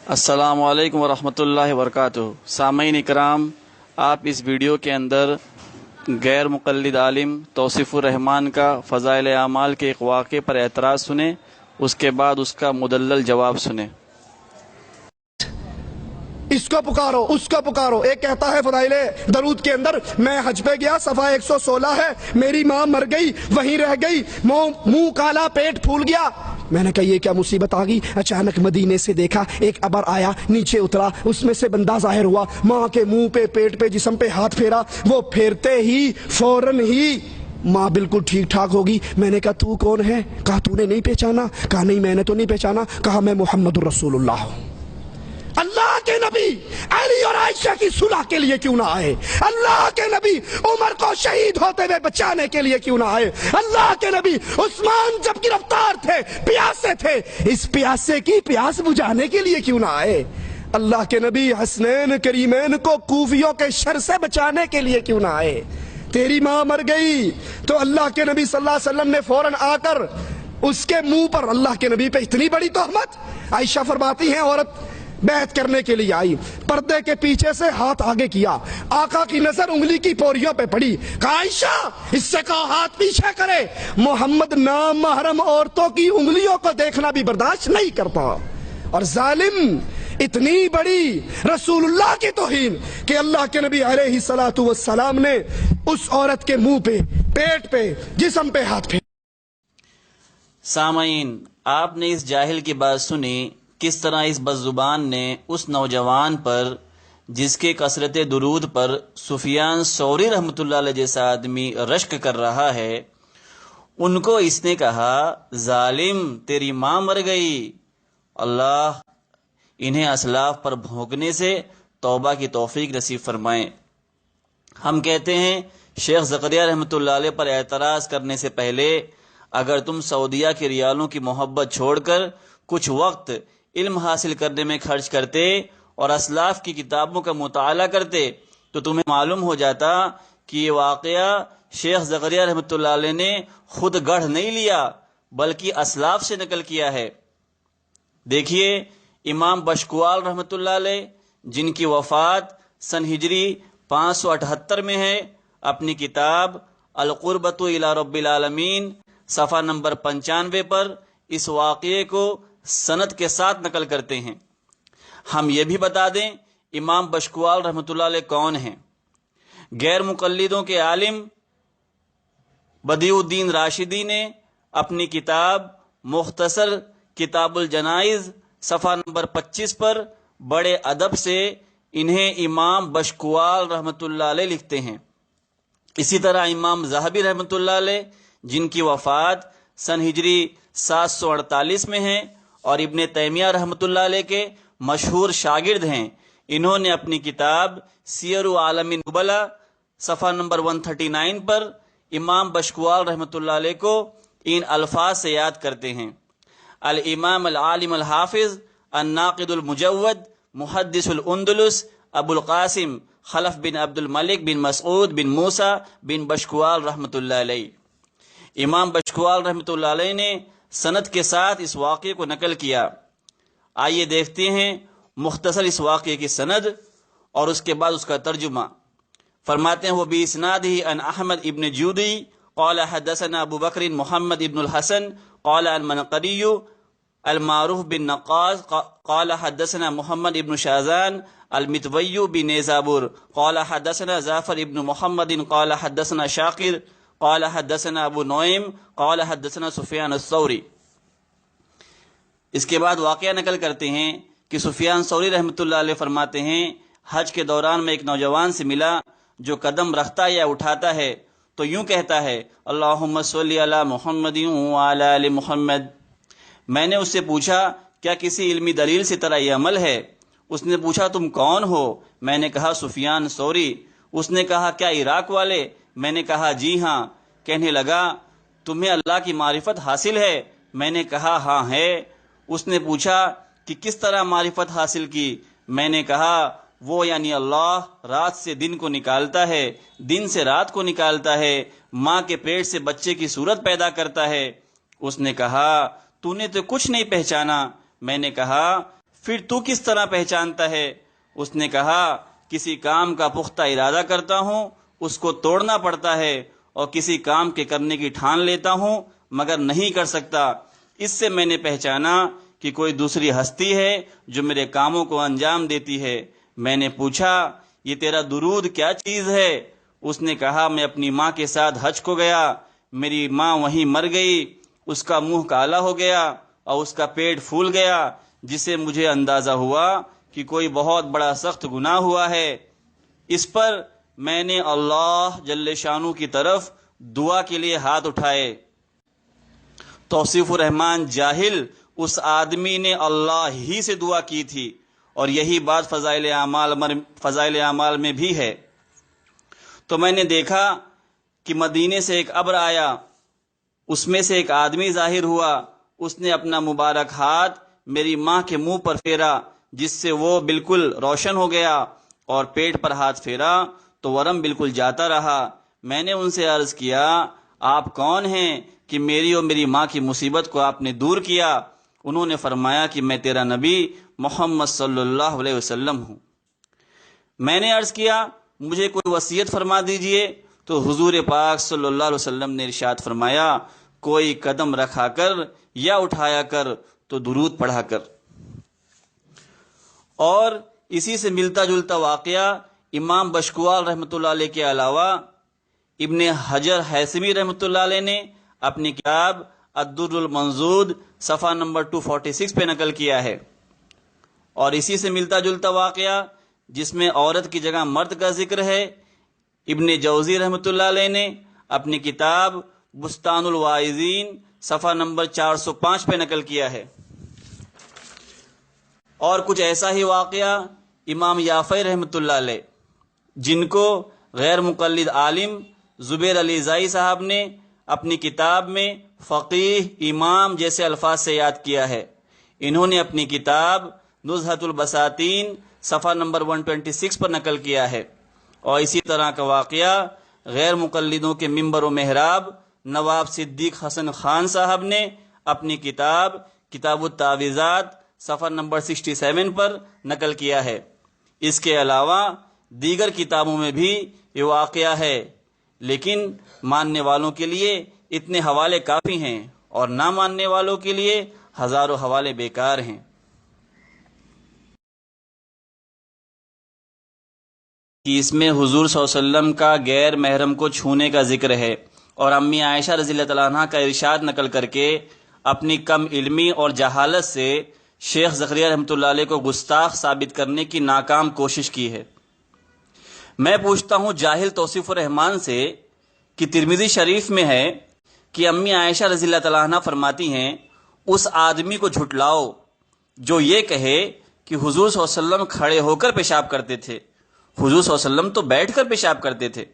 السلام علیکم ورحمۃ اللہ وبرکاتہ۔ سامعین اکرام، آپ اس ویڈیو کے اندر غیر مقلد عالم توصیف الرحمان کا فضائل اعمال کے ایک واقعے پر اعتراض سنیں، اس کے بعد اس کا مدلل جواب سنیں۔ اس کو پکارو، اس کو پکارو۔ ایک کہتا ہے فضائل درود کے اندر، میں حج پہ گیا، صفحہ 116 ہے، میری ماں مر گئی، وہیں رہ گئی، منہ کالا، پیٹ پھول گیا۔ میں نے کہا یہ کیا مصیبت آ گئی؟ اچانک مدینے سے دیکھا ایک ابر آیا، نیچے اترا، اس میں سے بندہ ظاہر ہوا، ماں کے منہ پہ، پیٹ پہ، جسم پہ ہاتھ پھیرا، وہ پھیرتے ہی فوراً ہی ماں بالکل ٹھیک ٹھاک ہوگی۔ میں نے کہا تو کون ہے؟ کہا تو نے نہیں پہچانا؟ کہا نہیں میں نے تو نہیں پہچانا۔ کہا میں محمد الرسول اللہ ہوں۔ اللہ کے نبی علی اور عائشہ کی صلح کے لیے کیوں نہ آئے؟ اللہ کے نبی عمر کو شہید ہوتے ہوئے بچانے کے لیے کیوں نہ آئے؟ اللہ کے نبی عثمان جب گرفتار تھے، پیاسے تھے، اس پیاسے کی پیاس بجھانے کے لیے کیوں نہ آئے؟ اللہ کے نبی حسنین کریمین کو کوفیوں کے شر سے بچانے کے لیے کیوں نہ آئے؟ تیری ماں مر گئی تو اللہ کے نبی صلی اللہ علیہ وسلم نے فوراً آ کر اس کے منہ پر، اللہ کے نبی پہ اتنی بڑی تہمت۔ عائشہ فرماتی ہیں عورت بیعت کرنے کے لیے آئی، پردے کے پیچھے سے ہاتھ آگے کیا، آقا کی نظر انگلی کی پوریوں پہ پڑی، کہا عائشہ اس سے کہا ہاتھ پیچھے کرے، محمد نام محرم عورتوں کی انگلیوں کو دیکھنا بھی برداشت نہیں کرتا۔ اور ظالم اتنی بڑی رسول اللہ کی توہین کہ اللہ کے نبی علیہ الصلوۃ والسلام نے اس عورت کے منہ پہ، پیٹ پہ، جسم پہ ہاتھ پھیرا۔ سامعین، آپ نے اس جاہل کی بات سنی، کس طرح اس بدزبان نے اس نوجوان پر جس کے کثرت درود پر سفیان ثوری رحمۃ اللہ علیہ جیسا آدمی رشک کر رہا ہے، ان کو اس نے کہا ظالم تیری ماں مر گئی۔ اللہ انہیں اسلاف پر بھونکنے سے توبہ کی توفیق نصیب فرمائیں۔ ہم کہتے ہیں شیخ زکریا رحمۃ اللہ علیہ پر اعتراض کرنے سے پہلے اگر تم سعودیہ کے ریالوں کی محبت چھوڑ کر کچھ وقت علم حاصل کرنے میں خرچ کرتے اور اسلاف کی کتابوں کا مطالعہ کرتے تو تمہیں معلوم ہو جاتا کہ یہ واقعہ شیخ زکریا رحمۃ اللہ علیہ نے خود گڑھ نہیں لیا بلکہ اسلاف سے نقل کیا ہے۔ دیکھیے امام بشکوال رحمۃ اللہ علیہ جن کی وفات سن ہجری 578 میں ہے، اپنی کتاب القربۃ الی رب العالمین صفحہ نمبر 95 پر اس واقعے کو سند کے ساتھ نقل کرتے ہیں۔ ہم یہ بھی بتا دیں امام بشکوال رحمۃ اللہ علیہ کون ہیں۔ غیر مقلدوں کے عالم بدیع الدین راشدی نے اپنی کتاب مختصر کتاب الجنائز صفحہ نمبر 25 پر بڑے ادب سے انہیں امام بشکوال رحمۃ اللہ علیہ لکھتے ہیں۔ اسی طرح امام ذہبی رحمۃ اللہ علیہ جن کی وفات سن ہجری 748 میں ہے اور ابن تیمیہ رحمۃ اللہ علیہ کے مشہور شاگرد ہیں، انہوں نے اپنی کتاب سیر عالم نبلا صفحہ نمبر 139 پر امام بشکوال رحمۃ اللہ علیہ کو ان الفاظ سے یاد کرتے ہیں: الامام العالم الحافظ الناقد المجود محدث الاندلس ابو القاسم خلف بن عبد الملک بن مسعود بن موسیٰ بن بشکوال رحمۃ اللہ علیہ۔ امام بشکوال رحمۃ اللہ علیہ نے سند کے ساتھ اس واقعے کو نقل کیا۔ آئیے دیکھتے ہیں مختصر اس واقعے کی سند اور اس کے بعد اس کا ترجمہ۔ فرماتے ہیں وہ بِإِسْنَادِهِ عن احمد ابن جودی قال حدثنا ابو بکر محمد ابن الحسن قال المنقری المعروف بن نقاز قال حدثنا محمد ابن شازان المتوی بنیزابور قال حدثنا زعفر ابن محمد قال حدثنا شاقر قال حدثنا ابو نعیم قال حدثنا سفیان الثوری۔ اس کے بعد واقعہ نقل کرتے ہیں کہ سفیان ثوری رحمۃ اللہ علیہ فرماتے ہیں حج کے دوران میں ایک نوجوان سے ملا جو قدم رکھتا یا اٹھاتا ہے تو یوں کہتا ہے اللہم صلی علی محمد وعلی آل محمد۔ میں نے اس سے پوچھا کیا کسی علمی دلیل سے تیرا یہ عمل ہے؟ اس نے پوچھا تم کون ہو؟ میں نے کہا سفیان ثوری۔ اس نے کہا کیا عراق والے؟ میں نے کہا جی ہاں۔ کہنے لگا تمہیں اللہ کی معرفت حاصل ہے؟ میں نے کہا ہاں ہے۔ اس نے پوچھا کہ کس طرح معرفت حاصل کی؟ میں نے کہا وہ یعنی اللہ رات سے دن کو نکالتا ہے، دن سے رات کو نکالتا ہے، ماں کے پیٹ سے بچے کی صورت پیدا کرتا ہے۔ اس نے کہا تو نے تو کچھ نہیں پہچانا۔ میں نے کہا پھر تو کس طرح پہچانتا ہے؟ اس نے کہا کسی کام کا پختہ ارادہ کرتا ہوں، اس کو توڑنا پڑتا ہے، اور کسی کام کے کرنے کی ٹھان لیتا ہوں مگر نہیں کر سکتا۔ اس سے میں نے پہچانا کہ کوئی دوسری ہستی ہے جو میرے کاموں کو انجام دیتی ہے۔ میں نے پوچھا یہ تیرا درود کیا چیز ہے؟ اس نے کہا میں اپنی ماں کے ساتھ حج کو گیا، میری ماں وہیں مر گئی، اس کا منہ کالا ہو گیا اور اس کا پیٹ پھول گیا، جس سے مجھے اندازہ ہوا کہ کوئی بہت بڑا سخت گناہ ہوا ہے۔ اس پر میں نے اللہ جل شانہ کی طرف دعا کے لیے ہاتھ اٹھائے۔ توصیف الرحمان جاہل اس آدمی نے اللہ ہی سے دعا کی تھی، اور یہی بات فضائل اعمال میں بھی ہے۔ تو میں نے دیکھا کہ مدینے سے ایک ابر آیا، اس میں سے ایک آدمی ظاہر ہوا، اس نے اپنا مبارک ہاتھ میری ماں کے منہ پر پھیرا، جس سے وہ بالکل روشن ہو گیا، اور پیٹ پر ہاتھ پھیرا تو ورم بالکل جاتا رہا۔ میں نے ان سے عرض کیا آپ کون ہیں کہ میری اور میری ماں کی مصیبت کو آپ نے دور کیا؟ انہوں نے فرمایا کہ میں تیرا نبی محمد صلی اللہ علیہ وسلم ہوں۔ میں نے عرض کیا مجھے کوئی وصیت فرما دیجئے، تو حضور پاک صلی اللہ علیہ وسلم نے ارشاد فرمایا کوئی قدم رکھا کر یا اٹھایا کر تو درود پڑھا کر۔ اور اسی سے ملتا جلتا واقعہ امام بشکوال رحمۃ اللہ علیہ کے علاوہ ابن حجر حیثمی رحمۃ اللہ علیہ نے اپنی کتاب الدر المنضود صفحہ نمبر 246 پہ نقل کیا ہے۔ اور اسی سے ملتا جلتا واقعہ جس میں عورت کی جگہ مرد کا ذکر ہے، ابن جوزی رحمۃ اللہ علیہ نے اپنی کتاب بستان الواعظین صفحہ نمبر 405 پہ نقل کیا ہے۔ اور کچھ ایسا ہی واقعہ امام یافعی رحمۃ اللہ علیہ، جن کو غیر مقلد عالم زبیر علی زائی صاحب نے اپنی کتاب میں فقیہ امام جیسے الفاظ سے یاد کیا ہے، انہوں نے اپنی کتاب نزہۃ البساتین صفحہ نمبر 126 پر نقل کیا ہے۔ اور اسی طرح کا واقعہ غیر مقلدوں کے منبر و محراب نواب صدیق حسن خان صاحب نے اپنی کتاب التعویذات صفحہ نمبر 67 پر نقل کیا ہے۔ اس کے علاوہ دیگر کتابوں میں بھی یہ واقعہ ہے، لیکن ماننے والوں کے لیے اتنے حوالے کافی ہیں اور نہ ماننے والوں کے لیے ہزاروں حوالے بیکار ہیں۔ کہ اس میں حضور صلی اللہ علیہ وسلم کا غیر محرم کو چھونے کا ذکر ہے، اور امی عائشہ رضی اللہ تعالیٰ عنہ کا ارشاد نقل کر کے اپنی کم علمی اور جہالت سے شیخ زکریا رحمۃ اللہ علیہ کو گستاخ ثابت کرنے کی ناکام کوشش کی ہے۔ میں پوچھتا ہوں جاہل توصیف الرحمان سے کہ ترمذی شریف میں ہے کہ امی عائشہ رضی اللہ تعالیٰ عنہ فرماتی ہیں اس آدمی کو جھٹلاؤ جو یہ کہے کہ حضور صلی اللہ علیہ وسلم کھڑے ہو کر پیشاب کرتے تھے، حضور صلی اللہ علیہ وسلم تو بیٹھ کر پیشاب کرتے تھے۔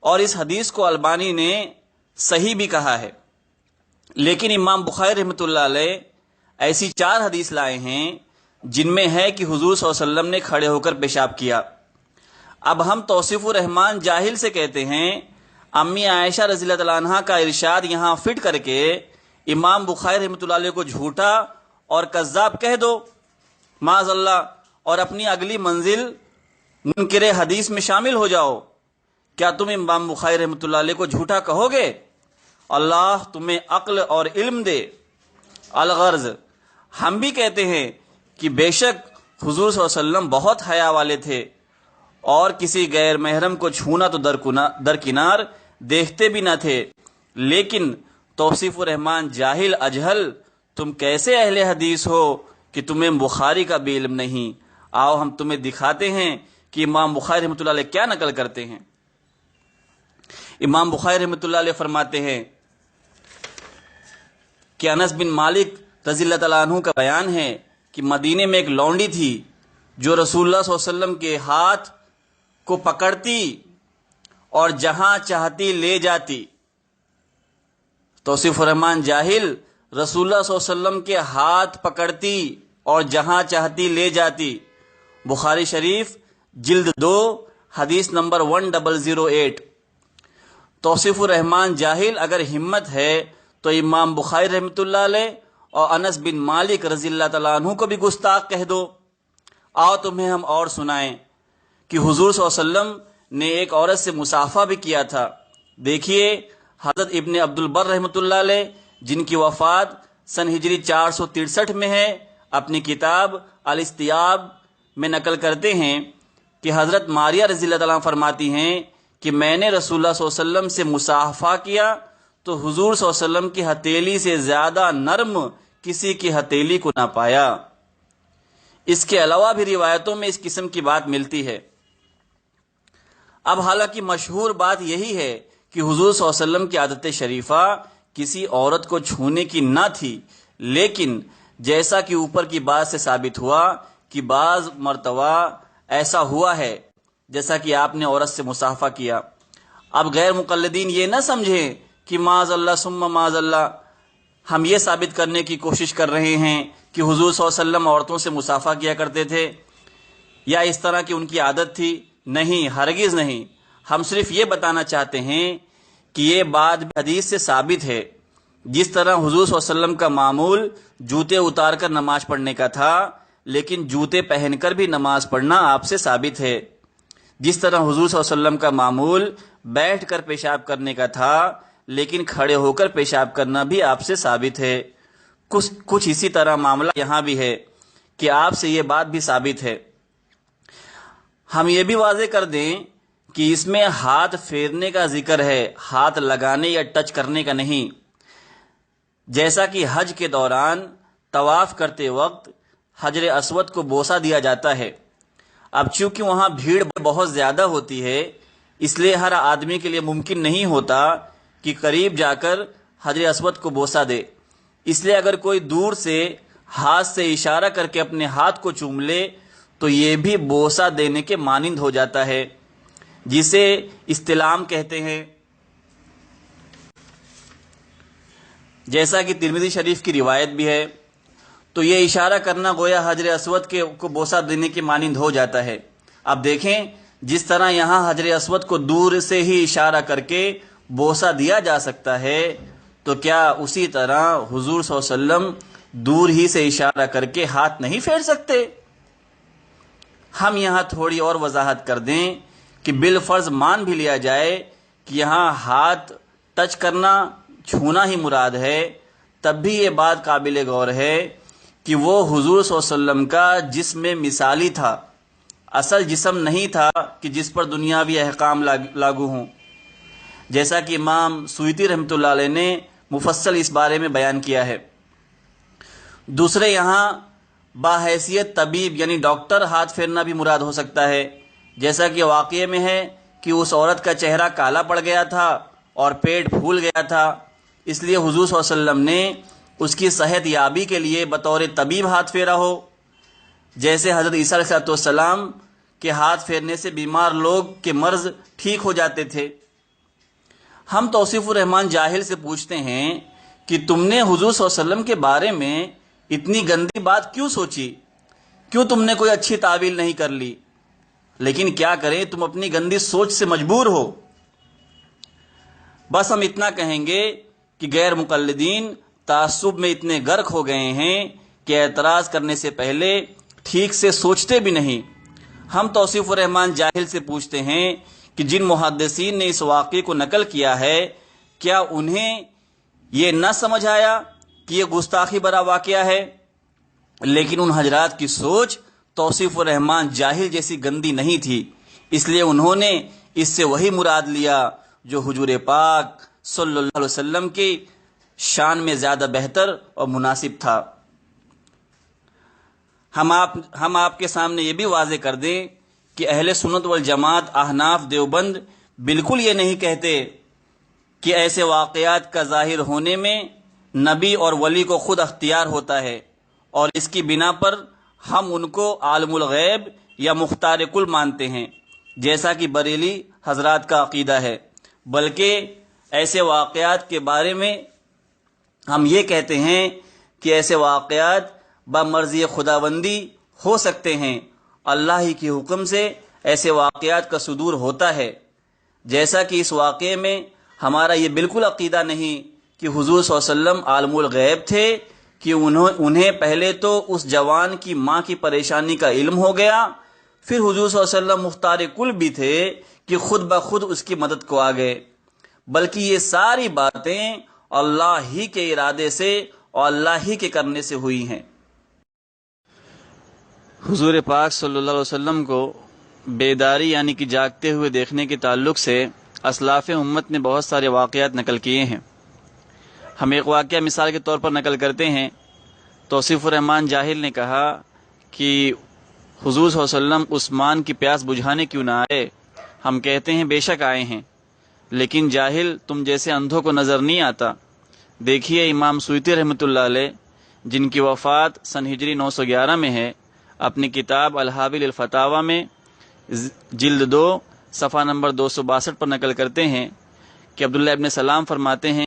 اور اس حدیث کو البانی نے صحیح بھی کہا ہے، لیکن امام بخاری رحمۃ اللہ علیہ ایسی 4 حدیث لائے ہیں جن میں ہے کہ حضور صلی اللہ علیہ وسلم نے کھڑے ہو کر پیشاب کیا۔ اب ہم توصیف الرحمان جاہل سے کہتے ہیں امی عائشہ رضی اللہ تعالیٰ عنہ کا ارشاد یہاں فٹ کر کے امام بخاری رحمۃ اللہ علیہ کو جھوٹا اور کذاب کہہ دو معاذ اللہ، اور اپنی اگلی منزل منکر حدیث میں شامل ہو جاؤ۔ کیا تم امام بخاری رحمۃ اللہ علیہ کو جھوٹا کہو گے؟ اللہ تمہیں عقل اور علم دے۔ الغرض ہم بھی کہتے ہیں کہ بے شک حضور صلی اللہ علیہ وسلم بہت حیا والے تھے، اور کسی غیر محرم کو چھونا تو درکنار دیکھتے بھی نہ تھے، لیکن توصیف الرحمان جاہل اجہل تم کیسے اہل حدیث ہو کہ تمہیں بخاری کا بھی علم نہیں؟ آؤ ہم تمہیں دکھاتے ہیں کہ امام بخاری رحمۃ اللہ علیہ کیا نقل کرتے ہیں۔ امام بخاری رحمۃ اللہ علیہ فرماتے ہیں کہ انس بن مالک رضی اللہ تعالیٰ عنہ کا بیان ہے کہ مدینے میں ایک لونڈی تھی جو رسول اللہ صلی اللہ علیہ وسلم کے ہاتھ کو پکڑتی اور جہاں چاہتی لے جاتی۔ توصیف الرحمان جاہل رسول اللہ صلی اللہ علیہ وسلم کے ہاتھ پکڑتی اور جہاں چاہتی لے جاتی۔ بخاری شریف جلد 2 حدیث نمبر 1008۔ توصیف الرحمان جاہل اگر ہمت ہے تو امام بخاری رحمۃ اللہ علیہ اور انس بن مالک رضی اللہ تعالیٰ عنہ کو بھی گستاخ کہہ دو۔ آؤ تمہیں ہم اور سنائیں کہ حضور صلی اللہ علیہ وسلم نے ایک عورت سے مصافحہ بھی کیا تھا۔ دیکھیے حضرت ابن عبد البر رحمۃ اللہ علیہ، جن کی وفات سن ہجری 463 میں ہے، اپنی کتاب الاستیاب میں نقل کرتے ہیں کہ حضرت ماریہ رضی اللہ تعالیٰ عنہ فرماتی ہیں کہ میں نے رسول اللہ صلی اللہ علیہ وسلم سے مصافحہ کیا تو حضور صلی اللہ علیہ وسلم کی ہتھیلی سے زیادہ نرم کسی کی ہتھیلی کو نہ پایا۔ اس کے علاوہ بھی روایتوں میں اس قسم کی بات ملتی ہے۔ اب حالانکہ مشہور بات یہی ہے کہ حضور صلی اللہ علیہ وسلم کی عادت شریفہ کسی عورت کو چھونے کی نہ تھی، لیکن جیسا کہ اوپر کی بات سے ثابت ہوا کہ بعض مرتبہ ایسا ہوا ہے جیسا کہ آپ نے عورت سے مصافحہ کیا۔ اب غیر مقلدین یہ نہ سمجھیں کہ معاذ اللہ ثم معاذ اللہ ہم یہ ثابت کرنے کی کوشش کر رہے ہیں کہ حضور صلی اللہ علیہ وسلم عورتوں سے مصافحہ کیا کرتے تھے یا اس طرح کی ان کی عادت تھی۔ نہیں، ہرگز نہیں۔ ہم صرف یہ بتانا چاہتے ہیں کہ یہ بات بھی حدیث سے ثابت ہے۔ جس طرح حضور صلی اللہ علیہ وسلم کا معمول جوتے اتار کر نماز پڑھنے کا تھا، لیکن جوتے پہن کر بھی نماز پڑھنا آپ سے ثابت ہے۔ جس طرح حضور صلی اللہ علیہ وسلم کا معمول بیٹھ کر پیشاب کرنے کا تھا، لیکن کھڑے ہو کر پیشاب کرنا بھی آپ سے ثابت ہے۔ کچھ اسی طرح معاملہ یہاں بھی ہے کہ آپ سے یہ بات بھی ثابت ہے۔ ہم یہ بھی واضح کر دیں کہ اس میں ہاتھ پھیرنے کا ذکر ہے، ہاتھ لگانے یا ٹچ کرنے کا نہیں۔ جیسا کہ حج کے دوران طواف کرتے وقت حجر اسود کو بوسہ دیا جاتا ہے۔ اب چونکہ وہاں بھیڑ بہت زیادہ ہوتی ہے، اس لیے ہر آدمی کے لیے ممکن نہیں ہوتا کہ قریب جا کر حجر اسود کو بوسہ دے۔ اس لیے اگر کوئی دور سے ہاتھ سے اشارہ کر کے اپنے ہاتھ کو چوم لے تو یہ بھی بوسہ دینے کے مانند ہو جاتا ہے، جسے استلام کہتے ہیں۔ جیسا کہ ترمذی شریف کی روایت بھی ہے، تو یہ اشارہ کرنا گویا حجر اسود کو بوسہ دینے کے مانند ہو جاتا ہے۔ اب دیکھیں جس طرح یہاں حجر اسود کو دور سے ہی اشارہ کر کے بوسہ دیا جا سکتا ہے، تو کیا اسی طرح حضور صلی اللہ علیہ وسلم دور ہی سے اشارہ کر کے ہاتھ نہیں پھیر سکتے؟ ہم یہاں تھوڑی اور وضاحت کر دیں کہ بالفرض مان بھی لیا جائے کہ یہاں ہاتھ ٹچ کرنا، چھونا ہی مراد ہے، تب بھی یہ بات قابل غور ہے کہ وہ حضور صلی اللہ علیہ وسلم کا جسم مثالی تھا، اصل جسم نہیں تھا کہ جس پر دنیاوی احکام لاگو ہوں، جیسا کہ امام سیوطی رحمۃ اللہ علیہ نے مفصل اس بارے میں بیان کیا ہے۔ دوسرے یہاں باحیثیت طبیب یعنی ڈاکٹر ہاتھ پھیرنا بھی مراد ہو سکتا ہے، جیسا کہ واقعے میں ہے کہ اس عورت کا چہرہ کالا پڑ گیا تھا اور پیٹ پھول گیا تھا، اس لیے حضور صلی اللہ علیہ وسلم نے اس کی صحت یابی کے لیے بطور طبیب ہاتھ پھیرا ہو، جیسے حضرت عیسیٰ علیہ السلام کے ہاتھ پھیرنے سے بیمار لوگ کے مرض ٹھیک ہو جاتے تھے۔ ہم توصیف الرحمان جاہل سے پوچھتے ہیں کہ تم نے حضور صلی اللہ علیہ وسلم کے بارے میں اتنی گندی بات کیوں سوچی؟ کیوں تم نے کوئی اچھی تعویل نہیں کر لی؟ لیکن کیا کریں، تم اپنی گندی سوچ سے مجبور ہو۔ بس ہم اتنا کہیں گے کہ غیر مقلدین تعصب میں اتنے غرق ہو گئے ہیں کہ اعتراض کرنے سے پہلے ٹھیک سے سوچتے بھی نہیں۔ ہم توصیف الرحمان جاہل سے پوچھتے ہیں کہ جن محدثین نے اس واقعے کو نقل کیا ہے، کیا انہیں یہ نہ سمجھ آیا کہ یہ گستاخی بھرا واقعہ ہے؟ لیکن ان حضرات کی سوچ توصیف الرحمان جاہل جیسی گندی نہیں تھی، اس لیے انہوں نے اس سے وہی مراد لیا جو حضور پاک صلی اللہ علیہ وسلم کی شان میں زیادہ بہتر اور مناسب تھا۔ ہم آپ کے سامنے یہ بھی واضح کر دیں کہ اہل سنت والجماعت احناف دیوبند بالکل یہ نہیں کہتے کہ ایسے واقعات کا ظاہر ہونے میں نبی اور ولی کو خود اختیار ہوتا ہے، اور اس کی بنا پر ہم ان کو عالم الغیب یا مختار کل مانتے ہیں، جیسا کہ بریلی حضرات کا عقیدہ ہے، بلکہ ایسے واقعات کے بارے میں ہم یہ کہتے ہیں کہ ایسے واقعات بمرضی خداوندی ہو سکتے ہیں، اللہ ہی کے حکم سے ایسے واقعات کا صدور ہوتا ہے، جیسا کہ اس واقعے میں ہمارا یہ بالکل عقیدہ نہیں کہ حضور صلی اللہ علیہ وسلم عالم الغیب تھے کہ انہیں پہلے تو اس جوان کی ماں کی پریشانی کا علم ہو گیا، پھر حضور صلی اللہ علیہ وسلم مختار کل بھی تھے کہ خود بخود اس کی مدد کو آ گئے، بلکہ یہ ساری باتیں اللہ ہی کے ارادے سے اور اللہ ہی کے کرنے سے ہوئی ہیں۔ حضور پاک صلی اللہ علیہ وسلم کو بیداری یعنی کہ جاگتے ہوئے دیکھنے کے تعلق سے اسلاف امت نے بہت سارے واقعات نقل کیے ہیں۔ ہم ایک واقعہ مثال کے طور پر نقل کرتے ہیں۔ توصیف الرحمن جاہل نے کہا کہ حضور صلی اللہ علیہ وسلم عثمان کی پیاس بجھانے کیوں نہ آئے؟ ہم کہتے ہیں بے شک آئے ہیں، لیکن جاہل تم جیسے اندھوں کو نظر نہیں آتا۔ دیکھیے امام سیوطی رحمۃ اللہ علیہ جن کی وفات سن ہجری 911 میں ہے، اپنی کتاب الحابل الفتاوی میں جلد 2 صفحہ نمبر 262 پر نقل کرتے ہیں کہ عبداللہ ابن سلام فرماتے ہیں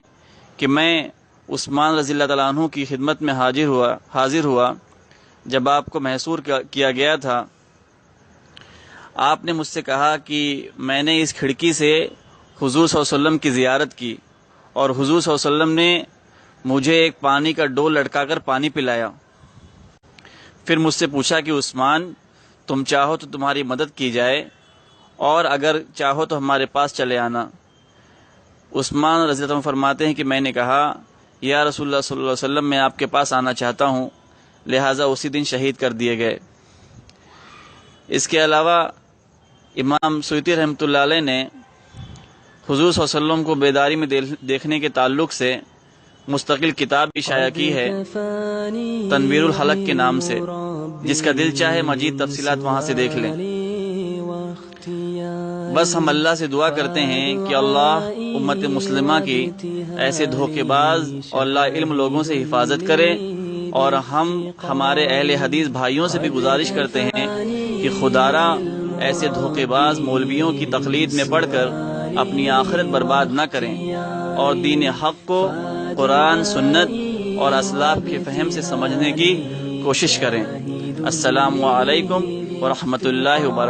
کہ میں عثمان رضی اللہ تعالیٰ عنہ کی خدمت میں حاضر ہوا جب آپ کو محصور کیا گیا تھا۔ آپ نے مجھ سے کہا کہ میں نے اس کھڑکی سے حضور صلی اللہ علیہ وسلم کی زیارت کی اور حضور صلی اللہ علیہ وسلم نے مجھے ایک پانی کا ڈول لٹکا کر پانی پلایا۔ پھر مجھ سے پوچھا کہ عثمان تم چاہو تو تمہاری مدد کی جائے اور اگر چاہو تو ہمارے پاس چلے آنا۔ عثمان رضی اللہ عنہ فرماتے ہیں کہ میں نے کہا یا رسول اللہ صلی اللہ علیہ وسلم میں آپ کے پاس آنا چاہتا ہوں، لہٰذا اسی دن شہید کر دیے گئے۔ اس کے علاوہ امام سیوطی رحمۃ اللہ علیہ نے حضور صلی اللہ علیہ وسلم کو بیداری میں دیکھنے کے تعلق سے مستقل کتاب بھی شائع کی ہے تنویر الحلق کے نام سے، جس کا دل چاہے مزید تفصیلات وہاں سے دیکھ لیں۔ بس ہم اللہ سے دعا کرتے ہیں کہ اللہ امت مسلمہ کی ایسے دھوکے باز اور لا علم لوگوں سے حفاظت کرے، اور ہم ہمارے اہل حدیث بھائیوں سے بھی گزارش کرتے ہیں کہ خدارا ایسے دھوکے باز مولویوں کی تقلید میں پڑھ کر اپنی آخرت برباد نہ کریں اور دین حق کو قرآن، سنت اور اسلاف کے فہم سے سمجھنے کی کوشش کریں۔ السلام علیکم ورحمۃ اللہ وبرکاتہ۔